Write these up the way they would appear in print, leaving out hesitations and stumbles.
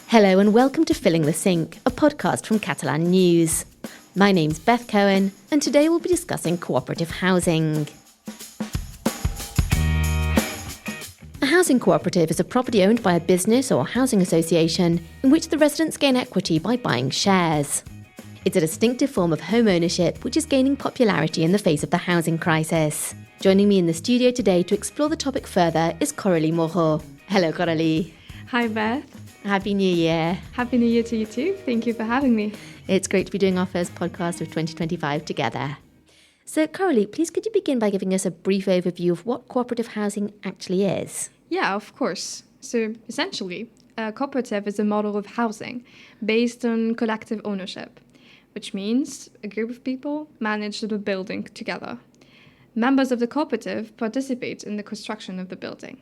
Hello and welcome to Filling the Sink, a podcast from Catalan News. My name's Beth Cohen and today we'll be discussing cooperative housing. A housing cooperative is a property owned by a business or housing association in which the residents gain equity by buying shares. It's a distinctive form of home ownership which is gaining popularity in the face of the housing crisis. Joining me in the studio today to explore the topic further is Coralie Moreau. Hello, Coralie. Hi, Beth. Happy New Year. Happy New Year to you too. Thank you for having me. It's great to be doing our first podcast of 2025 together. So, Coralie, please could you begin by giving us a brief overview of what cooperative housing actually is? Yeah, of course. So, essentially, a cooperative is a model of housing based on collective ownership, which means a group of people manage the building together. Members of the cooperative participate in the construction of the building.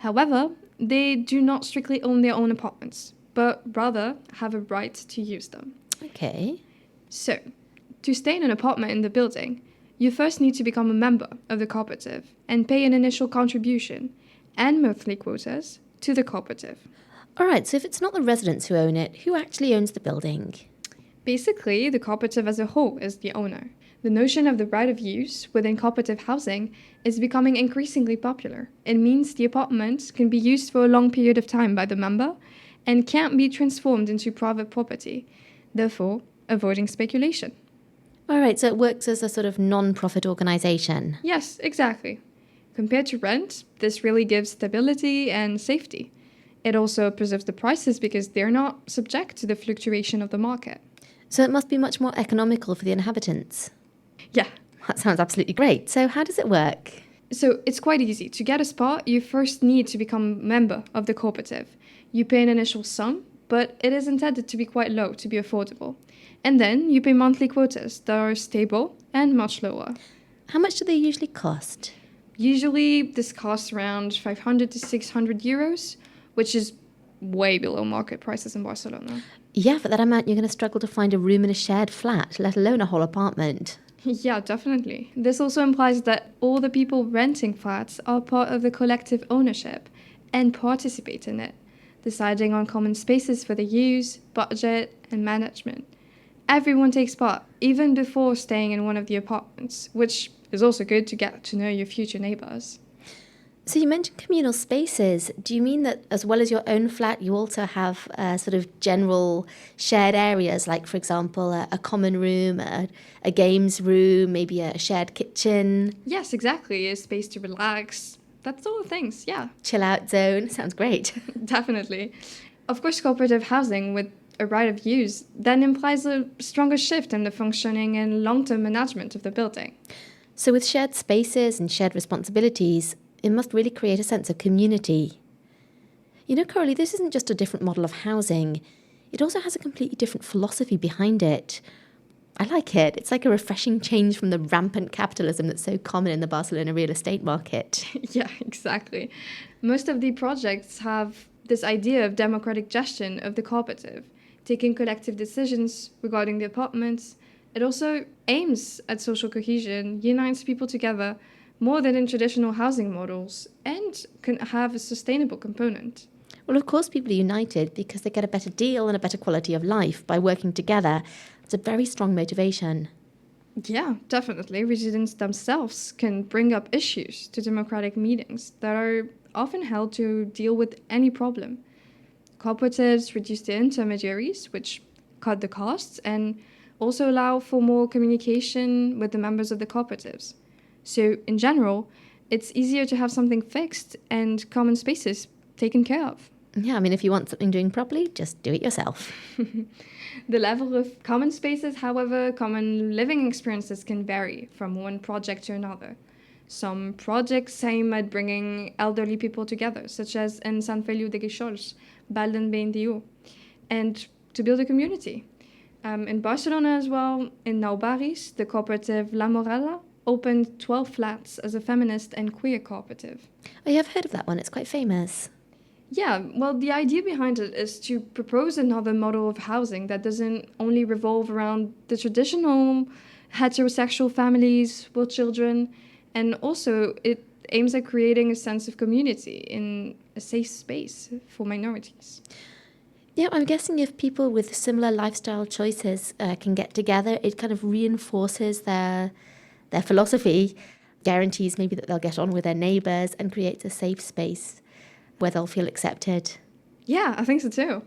However, they do not strictly own their own apartments, but rather have a right to use them. Okay. So, to stay in an apartment in the building, you first need to become a member of the cooperative and pay an initial contribution and monthly quotas to the cooperative. All right, so if it's not the residents who own it, who actually owns the building? Basically, the cooperative as a whole is the owner. The notion of the right of use within cooperative housing is becoming increasingly popular. It means the apartment can be used for a long period of time by the member and can't be transformed into private property, therefore avoiding speculation. All right, so it works as a sort of non-profit organisation. Yes, exactly. Compared to rent, this really gives stability and safety. It also preserves the prices because they're not subject to the fluctuation of the market. So it must be much more economical for the inhabitants. Yeah. That sounds absolutely great. So how does it work? So it's quite easy. To get a spot, you first need to become a member of the cooperative. You pay an initial sum, but it is intended to be quite low to be affordable. And then you pay monthly quotas that are stable and much lower. How much do they usually cost? Usually this costs around 500 to 600 euros, which is way below market prices in Barcelona. Yeah, for that amount, you're going to struggle to find a room in a shared flat, let alone a whole apartment. Yeah, definitely. This also implies that all the people renting flats are part of the collective ownership and participate in it, deciding on common spaces for the use, budget, and management. Everyone takes part, even before staying in one of the apartments, which is also good to get to know your future neighbours. So you mentioned communal spaces. Do you mean that as well as your own flat, you also have sort of general shared areas, like, for example, a common room, a games room, maybe a shared kitchen? Yes, exactly. A space to relax. That's all the things, yeah. Chill out zone. Sounds great. Definitely. Of course, cooperative housing with a right of use then implies a stronger shift in the functioning and long-term management of the building. So with shared spaces and shared responsibilities, it must really create a sense of community. You know, Coralie, this isn't just a different model of housing. It also has a completely different philosophy behind it. I like it. It's like a refreshing change from the rampant capitalism that's so common in the Barcelona real estate market. Yeah, exactly. Most of the projects have this idea of democratic gestion of the cooperative, taking collective decisions regarding the apartments. It also aims at social cohesion, unites people together, more than in traditional housing models, and can have a sustainable component. Well, of course, people are united because they get a better deal and a better quality of life by working together. It's a very strong motivation. Yeah, definitely. Residents themselves can bring up issues to democratic meetings that are often held to deal with any problem. Cooperatives reduce the intermediaries, which cut the costs, and also allow for more communication with the members of the cooperatives. So, in general, it's easier to have something fixed and common spaces taken care of. Yeah, I mean, if you want something doing properly, just do it yourself. The level of common spaces, however, common living experiences can vary from one project to another. Some projects aim at bringing elderly people together, such as in Sant Feliu de Guíxols, Balden 21, and to build a community. In Barcelona as well, in Nou Barris, the cooperative La Morada opened 12 flats as a feminist and queer cooperative. Oh, yeah, I've heard of that one. It's quite famous. Yeah, well, the idea behind it is to propose another model of housing that doesn't only revolve around the traditional heterosexual families with children, and also it aims at creating a sense of community in a safe space for minorities. Yeah, I'm guessing if people with similar lifestyle choices can get together, it kind of reinforces their philosophy, guarantees maybe that they'll get on with their neighbours and creates a safe space where they'll feel accepted. Yeah, I think so too.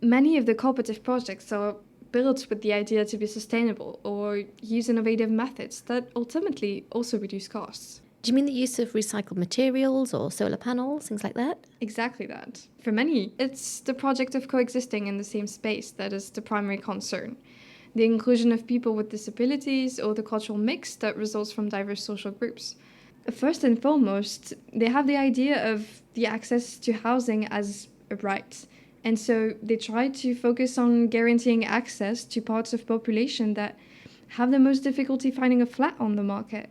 Many of the cooperative projects are built with the idea to be sustainable or use innovative methods that ultimately also reduce costs. Do you mean the use of recycled materials or solar panels, things like that? Exactly that. For many, it's the project of coexisting in the same space that is the primary concern. The inclusion of people with disabilities or the cultural mix that results from diverse social groups. First and foremost, they have the idea of the access to housing as a right. And so they try to focus on guaranteeing access to parts of population that have the most difficulty finding a flat on the market.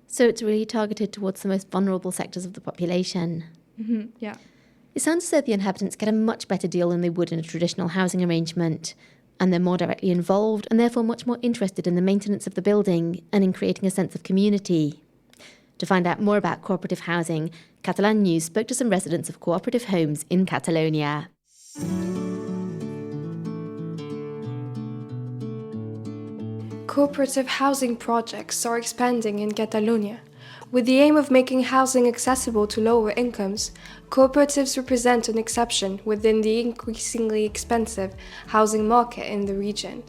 So it's really targeted towards the most vulnerable sectors of the population. Yeah. It sounds as though the inhabitants get a much better deal than they would in a traditional housing arrangement, and they're more directly involved and therefore much more interested in the maintenance of the building and in creating a sense of community. To find out more about cooperative housing, Catalan News spoke to some residents of cooperative homes in Catalonia. Cooperative housing projects are expanding in Catalonia. With the aim of making housing accessible to lower incomes, cooperatives represent an exception within the increasingly expensive housing market in the region.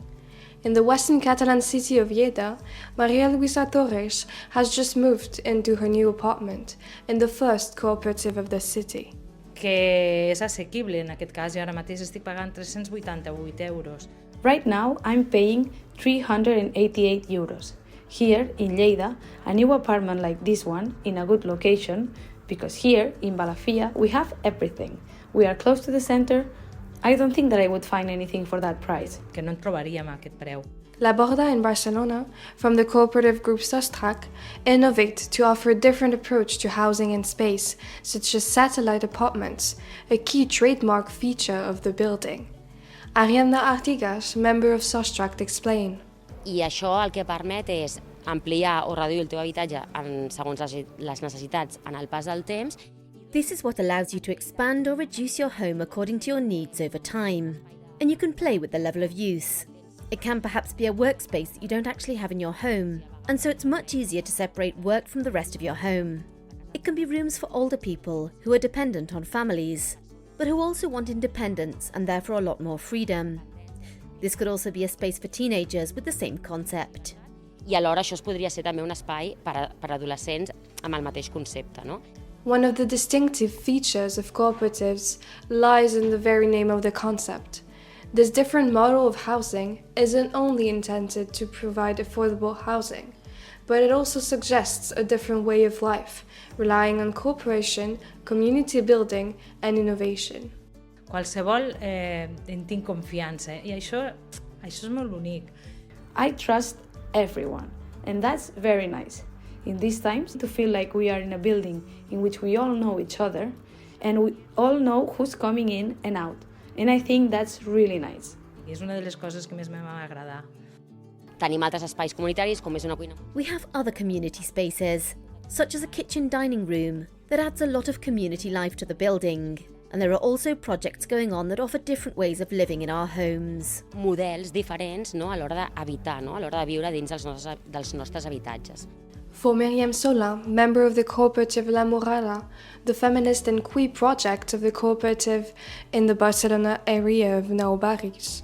In the western Catalan city of Lleida, Maria Luisa Torres has just moved into her new apartment in the first cooperative of the city. Que és assequible, en aquest cas, jo ara mateix estic pagant 388 euros. Right now, I'm paying 388 euros. Here, in Lleida, a new apartment like this one, in a good location, because here, in Balafia, we have everything. We are close to the center. I don't think that I would find anything for that price. Que no en trobaríem a aquest preu. La Borda in Barcelona, from the cooperative group Sostrac, innovate to offer a different approach to housing and space, such as satellite apartments, a key trademark feature of the building. Ariadna Artigas, member of Sostrac, explain. I això el que permet és ampliar o reduir el teu habitatge segons les necessitats en el pas del temps. This is what allows you to expand or reduce your home according to your needs over time. And you can play with the level of use. It can perhaps be a workspace that you don't actually have in your home, and so it's much easier to separate work from the rest of your home. It can be rooms for older people who are dependent on families, but who also want independence and therefore a lot more freedom. This could also be a space for teenagers with the same concept. I alhora això es podria ser també un espai per adolescents amb el mateix concepte, no? One of the distinctive features of cooperatives lies in the very name of the concept. This different model of housing isn't only intended to provide affordable housing, but it also suggests a different way of life, relying on cooperation, community building, and innovation. Qualsevol en tinc confiança, i això és molt bonic. I trust everyone, and that's very nice. In these times, to feel like we are in a building in which we all know each other, and we all know who's coming in and out. And I think that's really nice. I és una de les coses que més m'ha agradar. Tenim altres espais comunitaris, com és una cuina. We have other community spaces, such as a kitchen dining room, that adds a lot of community life to the building. And there are also projects going on that offer different ways of living in our homes. Models diferents, no, a l'hora d'habitar, no, a l'hora de viure dins dels nostres habitatges. For Miriam Sola, member of the cooperative La Morada, the feminist and queer project of the cooperative in the Barcelona area of Nou Barris,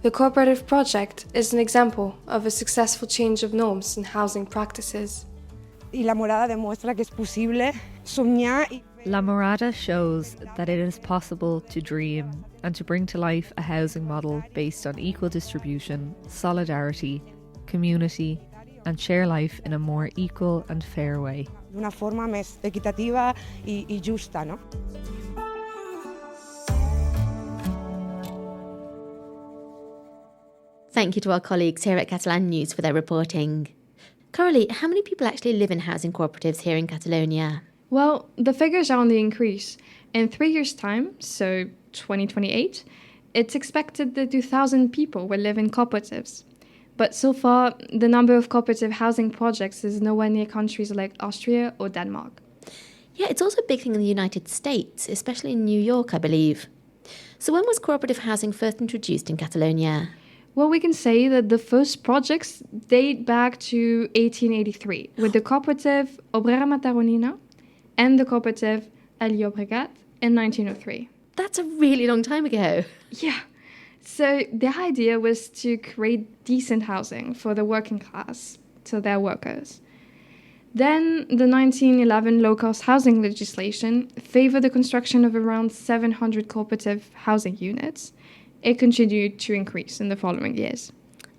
the cooperative project is an example of a successful change of norms in housing practices. Y La Morada demuestra que es posible soñar y La Morada shows that it is possible to dream and to bring to life a housing model based on equal distribution, solidarity, community, and share life in a more equal and fair way. de una forma més equitativa y justa, ¿no? Thank you to our colleagues here at Catalan News for their reporting. Coralie, how many people actually live in housing cooperatives here in Catalonia? Well, the figures are on the increase. In 3 years' time, so 2028, it's expected that 2,000 people will live in cooperatives. But so far, the number of cooperative housing projects is nowhere near countries like Austria or Denmark. Yeah, it's also a big thing in the United States, especially in New York, I believe. So when was cooperative housing first introduced in Catalonia? Well, we can say that the first projects date back to 1883 with the cooperative Borda and the cooperative El Llobregat in 1903. That's a really long time ago. Yeah. So the idea was to create decent housing for the working class, so their workers. Then the 1911 low-cost housing legislation favored the construction of around 700 cooperative housing units. It continued to increase in the following years.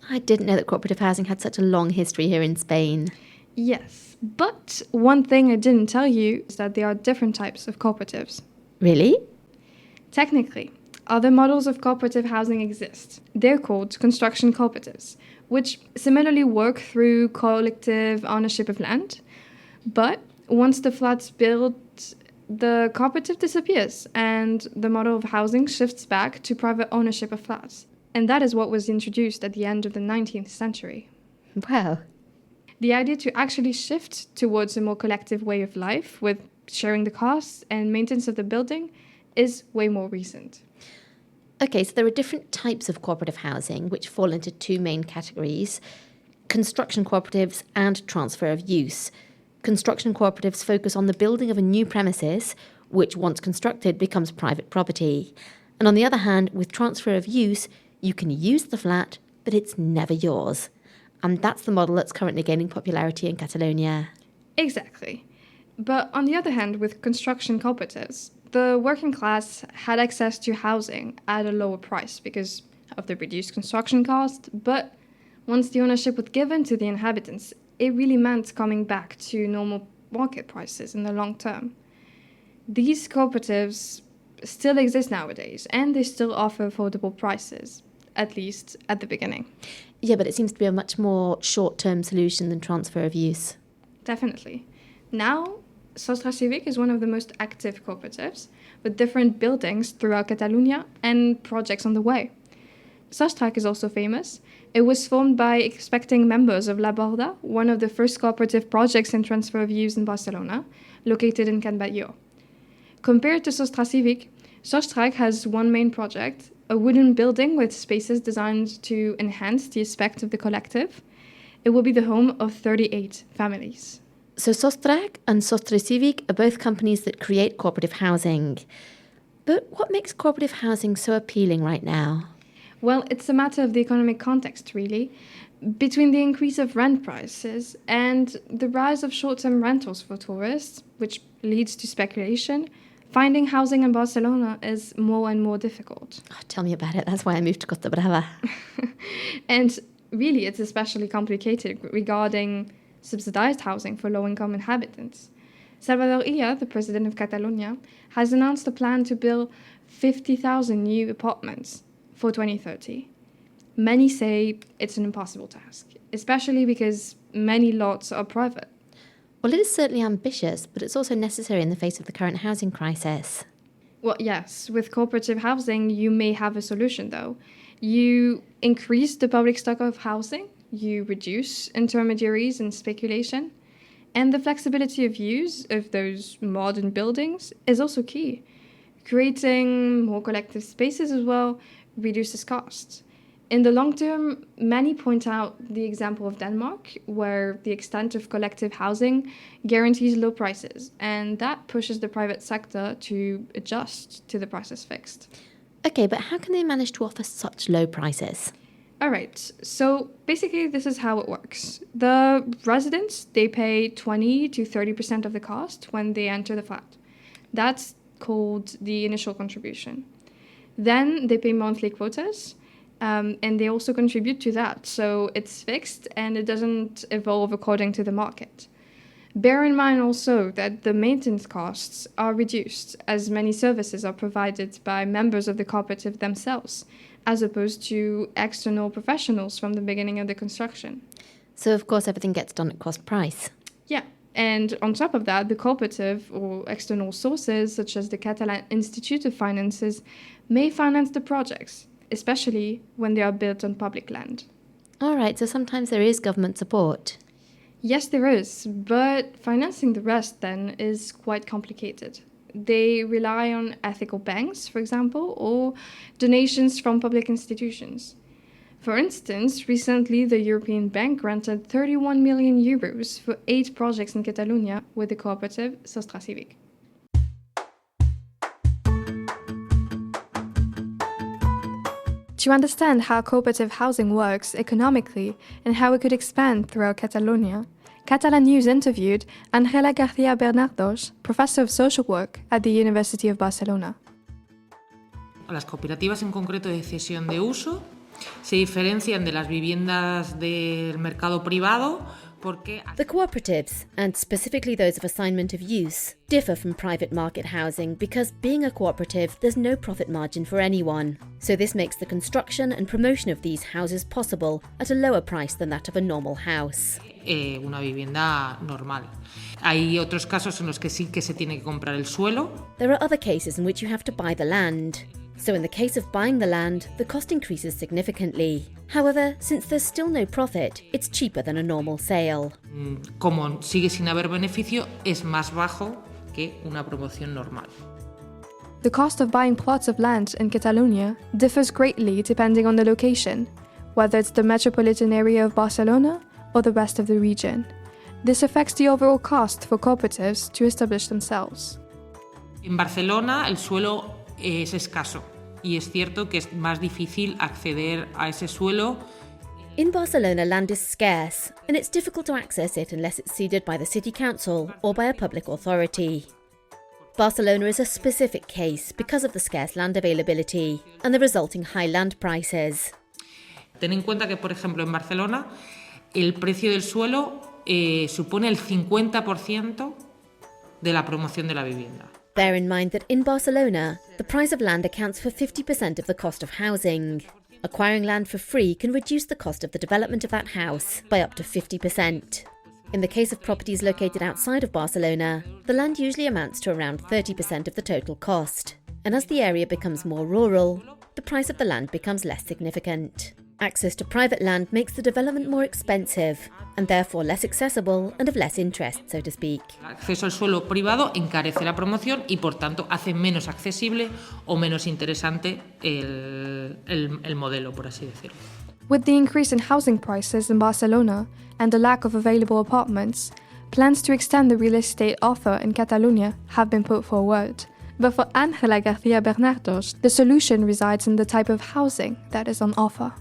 I didn't know that cooperative housing had such a long history here in Spain. Yes, but one thing I didn't tell you is that there are different types of cooperatives. Really? Technically, other models of cooperative housing exist. They're called construction cooperatives, which similarly work through collective ownership of land. But once the flat's built, the cooperative disappears and the model of housing shifts back to private ownership of flats. And that is what was introduced at the end of the 19th century. Wow. The idea to actually shift towards a more collective way of life with sharing the costs and maintenance of the building is way more recent. Okay, so there are different types of cooperative housing which fall into two main categories: construction cooperatives and transfer of use. Construction cooperatives focus on the building of a new premises, which once constructed becomes private property. And on the other hand, with transfer of use, you can use the flat, but it's never yours. And that's the model that's currently gaining popularity in Catalonia. Exactly. But on the other hand, with construction cooperatives, the working class had access to housing at a lower price because of the reduced construction cost. But once the ownership was given to the inhabitants, it really meant coming back to normal market prices in the long term. These cooperatives still exist nowadays, and they still offer affordable prices, at least at the beginning. Yeah, but it seems to be a much more short-term solution than transfer of use. Definitely. Now, Sostra Civic is one of the most active cooperatives, with different buildings throughout Catalonia and projects on the way. Sostra is also famous. It was formed by expecting members of La Borda, one of the first cooperative projects in transfer of use in Barcelona, located in Can Batlló. Compared to Sostra Civic, Sostra has one main project, a wooden building with spaces designed to enhance the aspect of the collective. It will be the home of 38 families. So Sostrac and Sostra Civic are both companies that create cooperative housing. But what makes cooperative housing so appealing right now? Well, it's a matter of the economic context, really. Between the increase of rent prices and the rise of short-term rentals for tourists, which leads to speculation, finding housing in Barcelona is more and more difficult. Oh, tell me about it. That's why I moved to Costa Brava. And really, it's especially complicated regarding subsidized housing for low-income inhabitants. Salvador Illa, the president of Catalonia, has announced a plan to build 50,000 new apartments for 2030. Many say it's an impossible task, especially because many lots are private. Well, it is certainly ambitious, but it's also necessary in the face of the current housing crisis. Well, yes, with cooperative housing, you may have a solution, though. You increase the public stock of housing, you reduce intermediaries and speculation, and the flexibility of use of those modern buildings is also key. Creating more collective spaces as well reduces costs. In the long term, many point out the example of Denmark, where the extent of collective housing guarantees low prices, and that pushes the private sector to adjust to the prices fixed. Okay, but how can they manage to offer such low prices? All right, so basically this is how it works. The residents, they pay 20 to 30% of the cost when they enter the flat. That's called the initial contribution. Then they pay monthly quotas, and they also contribute to that. So it's fixed and it doesn't evolve according to the market. Bear in mind also that the maintenance costs are reduced as many services are provided by members of the cooperative themselves, as opposed to external professionals from the beginning of the construction. So, of course, everything gets done at cost price. Yeah, and on top of that, the cooperative or external sources, such as the Catalan Institute of Finances, may finance the projects, especially when they are built on public land. All right, so sometimes there is government support. Yes, there is, but financing the rest then is quite complicated. They rely on ethical banks, for example, or donations from public institutions. For instance, recently the European Bank granted 31 million euros for 8 projects in Catalonia with the cooperative Sostra Civic. To understand how cooperative housing works economically and how it could expand throughout Catalonia, Catalan News interviewed Ángela Garcia Bernardos, professor of social work at the University of Barcelona. Las cooperativas en concreto de cesión de uso se diferencian de las viviendas del mercado privado porque... The cooperatives, and specifically those of assignment of use, differ from private market housing because, being a cooperative, there's no profit margin for anyone. So this makes the construction and promotion of these houses possible at a lower price than that of a normal house. Una vivienda normal. Hay otros casos en los que sí que se tiene que comprar el suelo. There are other cases in which you have to buy the land. So in the case of buying the land, the cost increases significantly. However, since there's still no profit, it's cheaper than a normal sale. Como sigue sin haber beneficio, es más bajo que una promoción normal. The cost of buying plots of land in Catalonia differs greatly depending on the location, whether it's the metropolitan area of Barcelona or the rest of the region. This affects the overall cost for cooperatives to establish themselves. En Barcelona el suelo es escaso y es cierto que es más difícil acceder a ese suelo. In Barcelona, land is scarce, and it's difficult to access it unless it's ceded by the city council or by a public authority. Barcelona is a specific case because of the scarce land availability and the resulting high land prices. Ten en cuenta que, por ejemplo, en Barcelona el precio del suelo supone el 50% de la promoción de la vivienda. Bear in mind that in Barcelona, the price of land accounts for 50% of the cost of housing. Acquiring land for free can reduce the cost of the development of that house by up to 50%. In the case of properties located outside of Barcelona, the land usually amounts to around 30% of the total cost. And as the area becomes more rural, the price of the land becomes less significant. Access to private land makes the development more expensive and therefore less accessible and of less interest, so to speak. El acceso al suelo privado encarece la promoción y por tanto hace menos accesible o menos interesante el modelo, por así decirlo. With the increase in housing prices in Barcelona and the lack of available apartments, plans to extend the real estate offer in Catalonia have been put forward. But for Ángela Garcia Bernardos, the solution resides in the type of housing that is on offer.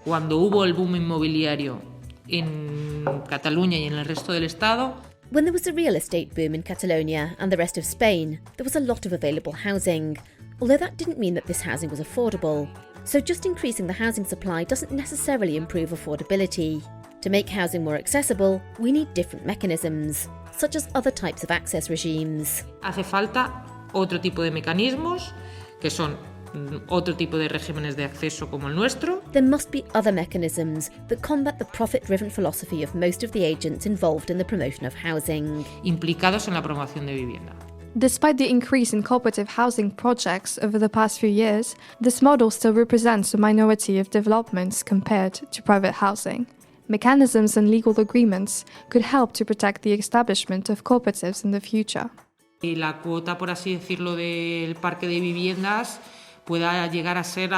Cuando hubo el boom inmobiliario en Cataluña y en el resto del Estado, when there was a real estate boom in Catalonia and the rest of Spain, there was a lot of available housing, although that didn't mean that this housing was affordable. So just increasing the housing supply doesn't necessarily improve affordability. To make housing more accessible, we need different mechanisms, such as other types of access regimes. Hace falta otro tipo de mecanismos, que son otro tipo de regímenes de acceso como el nuestro. There must be other mechanisms that combat the profit-driven philosophy of most of the agents involved in the promotion of housing. Implicados en la promoción de vivienda. Despite the increase in cooperative housing projects over the past few years, this model still represents a minority of developments compared to private housing. Mechanisms and legal agreements could help to protect the establishment of cooperatives in the future. La cuota, por así decirlo, del parque de viviendas pueda llegar a ser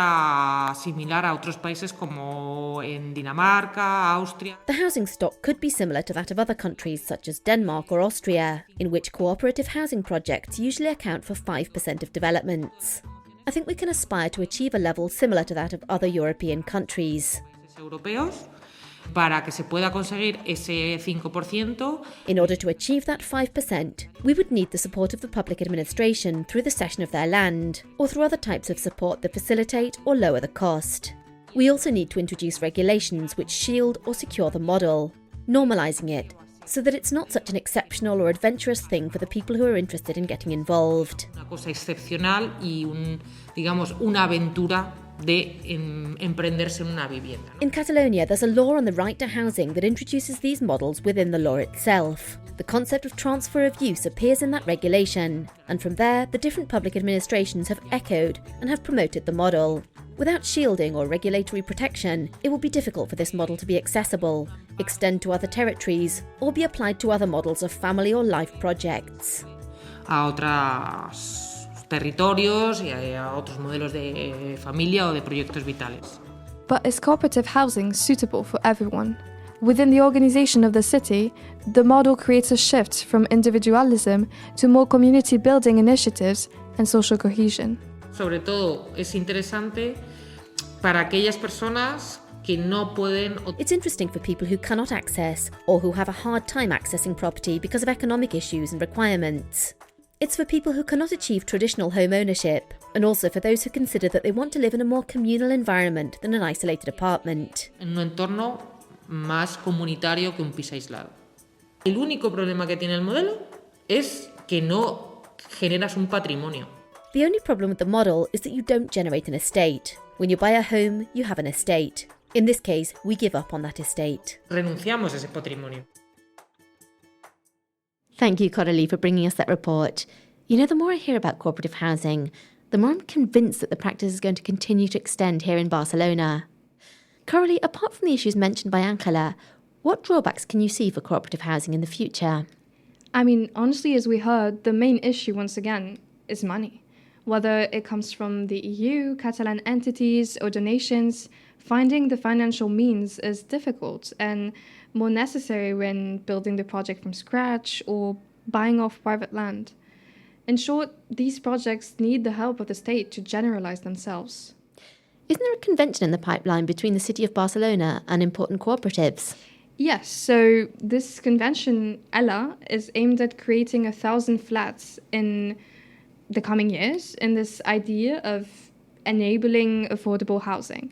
similar a otros países como en Dinamarca, Austria. The housing stock could be similar to that of other countries such as Denmark or Austria, in which cooperative housing projects usually account for 5% of developments. I think we can aspire to achieve a level similar to that of other European countries. Europeos, para que se pueda conseguir ese 5%. In order to achieve that 5%, we would need the support of the public administration through the cession of their land, or through other types of support that facilitate or lower the cost. We also need to introduce regulations which shield or secure the model, normalising it, so that it's not such an exceptional or adventurous thing for the people who are interested in getting involved. Una cosa excepcional y una aventura de emprenderse en una vivienda. In Catalonia, there's a law on the right to housing that introduces these models within the law itself. The concept of transfer of use appears in that regulation, and from there, the different public administrations have echoed and have promoted the model. Without shielding or regulatory protection, it will be difficult for this model to be accessible, extend to other territories, or be applied to other models of family or life projects. a otros territorios y a otros modelos de familia o de proyectos vitales. But is cooperative housing suitable for everyone? Within the organization of the city, the model creates a shift from individualism to more community-building initiatives and social cohesion. Sobre todo es interesante para aquellas personas que no pueden. It's interesting for people who cannot access or who have a hard time accessing property because of economic issues and requirements. It's for people who cannot achieve traditional home ownership, and also for those who consider that they want to live in a more communal environment than an isolated apartment. En un entorno más comunitario que un piso aislado. El único problema que tiene el modelo es que no generas un patrimonio. The only problem with the model is that you don't generate an estate. When you buy a home, you have an estate. In this case, we give up on that estate. Renunciamos a ese patrimonio. Thank you, Coralie, for bringing us that report. You know, the more I hear about cooperative housing, the more I'm convinced that the practice is going to continue to extend here in Barcelona. Coralie, apart from the issues mentioned by Ángela, what drawbacks can you see for cooperative housing in the future? I mean, honestly, as we heard, the main issue, once again, is money. Whether it comes from the EU, Catalan entities, or donations, finding the financial means is difficult and more necessary when building the project from scratch or buying off private land. In short, these projects need the help of the state to generalize themselves. Isn't there a convention in the pipeline between the city of Barcelona and important cooperatives? Yes, so this convention, ELA, is aimed at creating 1,000 flats in the coming years in this idea of enabling affordable housing.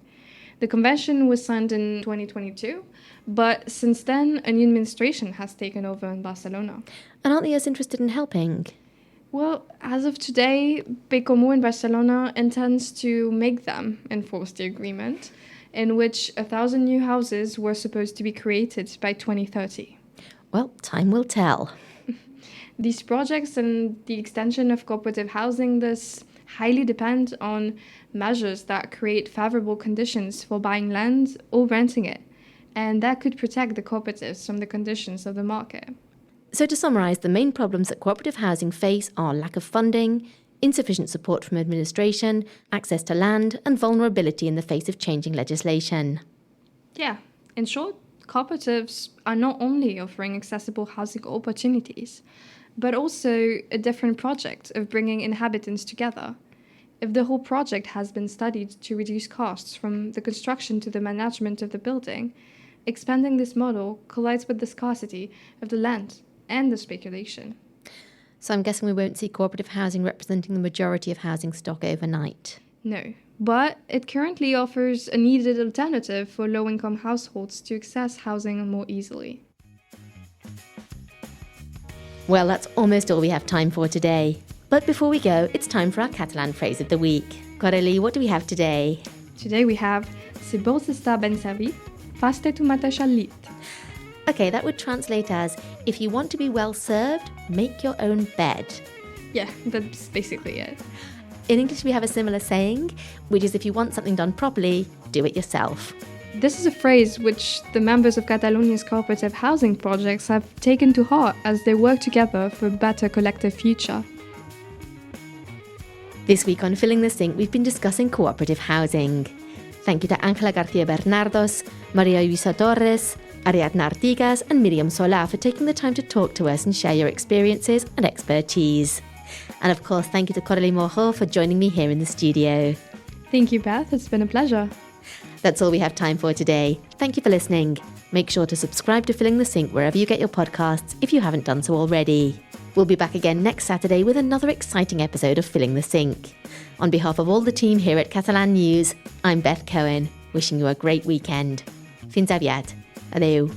The convention was signed in 2022, but since then, a new administration has taken over in Barcelona. And aren't they as interested in helping? Well, as of today, Becomo in Barcelona intends to make them enforce the agreement, in which 1,000 new houses were supposed to be created by 2030. Well, time will tell. These projects and the extension of cooperative housing thus highly depend on measures that create favorable conditions for buying land or renting it, and that could protect the cooperatives from the conditions of the market. So to summarise, the main problems that cooperative housing face are lack of funding, insufficient support from administration, access to land, and vulnerability in the face of changing legislation. Yeah, in short, cooperatives are not only offering accessible housing opportunities, but also a different project of bringing inhabitants together. If the whole project has been studied to reduce costs from the construction to the management of the building, expanding this model collides with the scarcity of the land and the speculation. So I'm guessing we won't see cooperative housing representing the majority of housing stock overnight. No, but it currently offers a needed alternative for low-income households to access housing more easily. Well, that's almost all we have time for today. But before we go, it's time for our Catalan phrase of the week. Coralie, what do we have today? Today we have "Si vols estar ben servit, fas-te tu mateix al llit." Okay, that would translate as, if you want to be well served, make your own bed. Yeah, that's basically it. In English, we have a similar saying, which is if you want something done properly, do it yourself. This is a phrase which the members of Catalonia's cooperative housing projects have taken to heart as they work together for a better collective future. This week on Filling the Sink, we've been discussing cooperative housing. Thank you to Ángela Garcia Bernardos, Maria Luisa Torres, Ariadna Artigas and Miriam Solá for taking the time to talk to us and share your experiences and expertise. And of course, thank you to Coralie Moreau for joining me here in the studio. Thank you, Beth. It's been a pleasure. That's all we have time for today. Thank you for listening. Make sure to subscribe to Filling the Sink wherever you get your podcasts if you haven't done so already. We'll be back again next Saturday with another exciting episode of Filling the Sink. On behalf of all the team here at Catalan News, I'm Beth Cohen, wishing you a great weekend. Fins aviat. Adeu.